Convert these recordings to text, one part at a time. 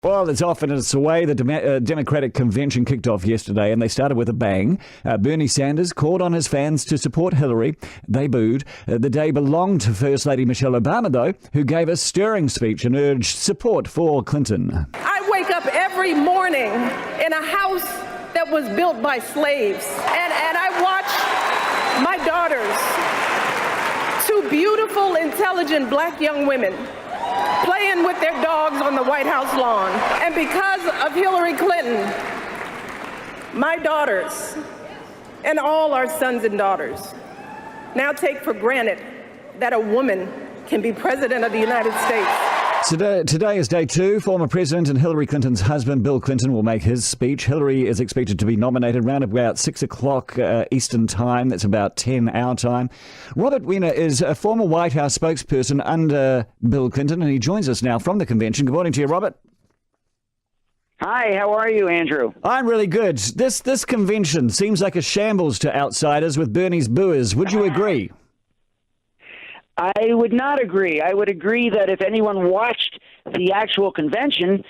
Well, it's off and it's away. The Democratic convention kicked off yesterday and they started with a bang. Bernie Sanders called on his fans to support Hillary. They booed. The day belonged to First Lady Michelle Obama, though, who gave a stirring speech and urged support for Clinton. I wake up every morning in a house that was built by slaves, and I watch my daughters, two beautiful, intelligent black young women, playing with their dogs on the White House lawn. And because of Hillary Clinton, my daughters and all our sons and daughters now take for granted that a woman can be president of the United States. Today is day 2. Former President and Hillary Clinton's husband, Bill Clinton, will make his speech. Hillary is expected to be nominated around about 6 o'clock Eastern Time. That's about 10 our time. Robert Weiner is a former White House spokesperson under Bill Clinton, and he joins us now from the convention. Good morning to you, Robert. Hi, how are you, Andrew? I'm really good. This convention seems like a shambles to outsiders with Bernie's booers. Would you agree? I would not agree. I would agree that if anyone watched the actual convention,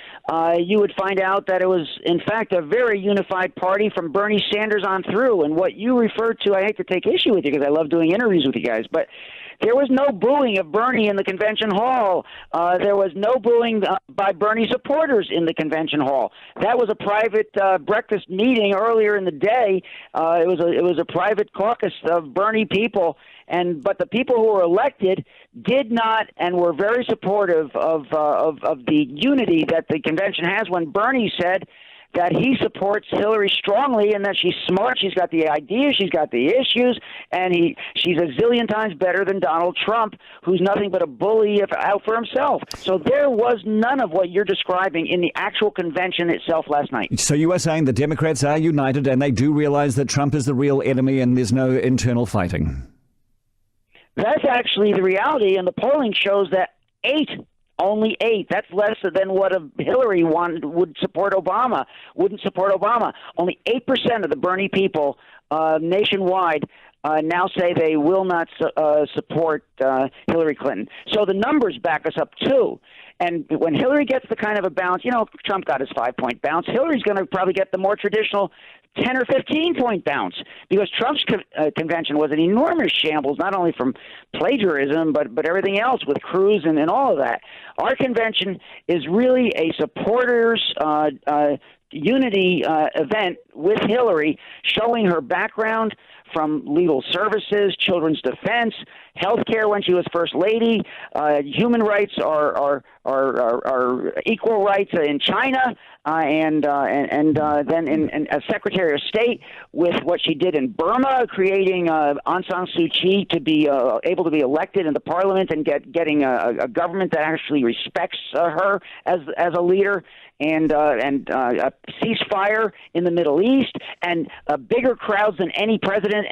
you would find out that it was, in fact, a very unified party from Bernie Sanders on through. And what you referred to, I hate to take issue with you because I love doing interviews with you guys, but there was no booing of Bernie in the convention hall. There was no booing by Bernie supporters in the convention hall. That was a private breakfast meeting earlier in the day. It was a private caucus of Bernie people. But the people who were elected did not and were very supportive of the unity that the convention has when Bernie said that he supports Hillary strongly and that she's smart, she's got the ideas, she's got the issues, and she's a zillion times better than Donald Trump, who's nothing but a bully out for himself. So there was none of what you're describing in the actual convention itself last night. So you are saying the Democrats are united and they do realize that Trump is the real enemy and there's no internal fighting? That's actually the reality, and the polling shows that only 8. That's less than what Hillary would support Obama, wouldn't support Obama. Only 8% of the Bernie people nationwide now say they will not support Hillary Clinton. So the numbers back us up, too. And when Hillary gets the kind of a bounce, Trump got his 5-point bounce. Hillary's going to probably get the more traditional 10 or 15-point bounce because Trump's convention was an enormous shambles, not only from plagiarism, but everything else with Cruz and all of that. Our convention is really a supporters unity event with Hillary, showing her background from legal services, children's defense, health care when she was First Lady, human rights are equal rights in China, and then as Secretary of State with what she did in Burma, creating Aung San Suu Kyi to be able to be elected in the parliament and getting a government that actually respects her as a leader, and a ceasefire in the Middle East, and bigger crowds than any president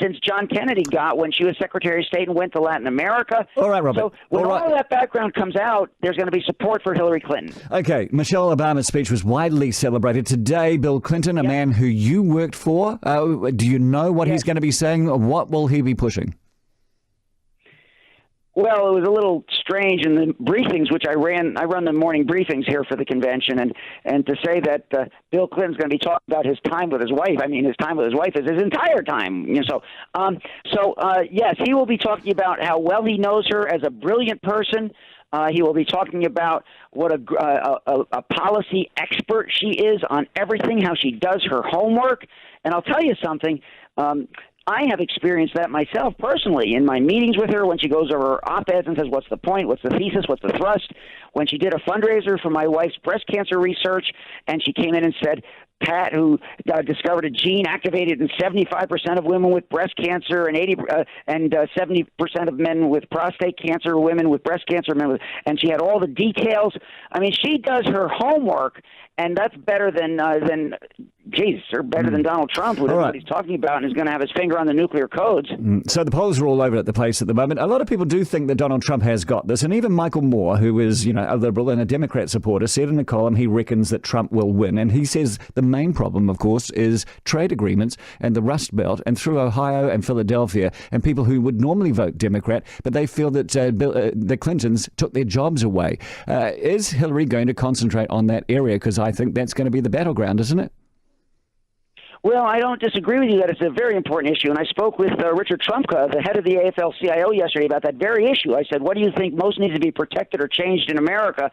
since John Kennedy got when she was Secretary of State and went to Latin America. All right, Robert. So when all of that background comes out, there's going to be support for Hillary Clinton. Okay, Michelle Obama's speech was widely celebrated. Today, Bill Clinton, a man who you worked for, do you know what he's going to be saying? What will he be pushing? Well, it was a little strange in the briefings, which I run the morning briefings here for the convention, and to say that Bill Clinton's going to be talking about his time with his wife. I mean, his time with his wife is his entire time. Yes, he will be talking about how well he knows her as a brilliant person. He will be talking about what a policy expert she is on everything, how she does her homework. And I'll tell you something. I have experienced that myself personally in my meetings with her when she goes over op-eds and says, what's the point, what's the thesis, what's the thrust? When she did a fundraiser for my wife's breast cancer research, and she came in and said, Pat, who discovered a gene activated in 75% of women with breast cancer and 70% of men with prostate cancer, women with breast cancer, and she had all the details. I mean, she does her homework, and that's better than geez, they're better than Donald Trump, who knows what he's talking about and is going to have his finger on the nuclear codes. So the polls are all over the place at the moment. A lot of people do think that Donald Trump has got this, and even Michael Moore, who is, a Liberal and a Democrat supporter, said in a column he reckons that Trump will win. And he says the main problem, of course, is trade agreements and the Rust Belt, and through Ohio and Philadelphia, and people who would normally vote Democrat, but they feel that the Clintons took their jobs away. Is Hillary going to concentrate on that area? Because I think that's going to be the battleground, isn't it? Well, I don't disagree with you that it's a very important issue. And I spoke with Richard Trumka, the head of the AFL-CIO, yesterday about that very issue. I said, what do you think most needs to be protected or changed in America?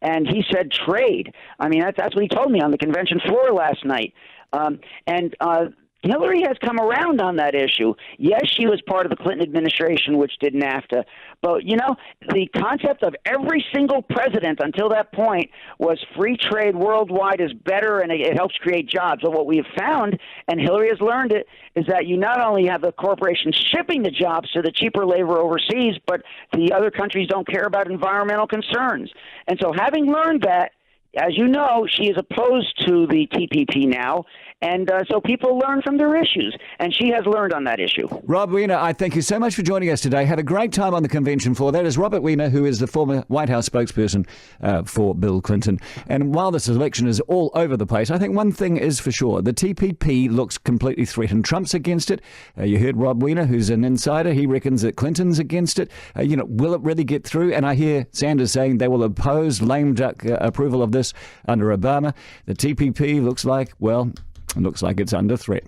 And he said trade. I mean, that's what he told me on the convention floor last night. Hillary has come around on that issue. Yes, she was part of the Clinton administration, which did NAFTA. But, the concept of every single president until that point was free trade worldwide is better and it helps create jobs. But what we have found, and Hillary has learned it, is that you not only have the corporations shipping the jobs to the cheaper labor overseas, but the other countries don't care about environmental concerns. And so having learned that, as you know, she is opposed to the TPP now, and so people learn from their issues, and she has learned on that issue. Rob Weiner, I thank you so much for joining us today. Have a great time on the convention floor. That is Robert Weiner, who is the former White House spokesperson for Bill Clinton. And while this election is all over the place, I think one thing is for sure. The TPP looks completely threatened. Trump's against it. You heard Rob Weiner, who's an insider. He reckons that Clinton's against it. Will it really get through? And I hear Sanders saying they will oppose lame duck approval of this under Obama. The TPP looks like it's under threat.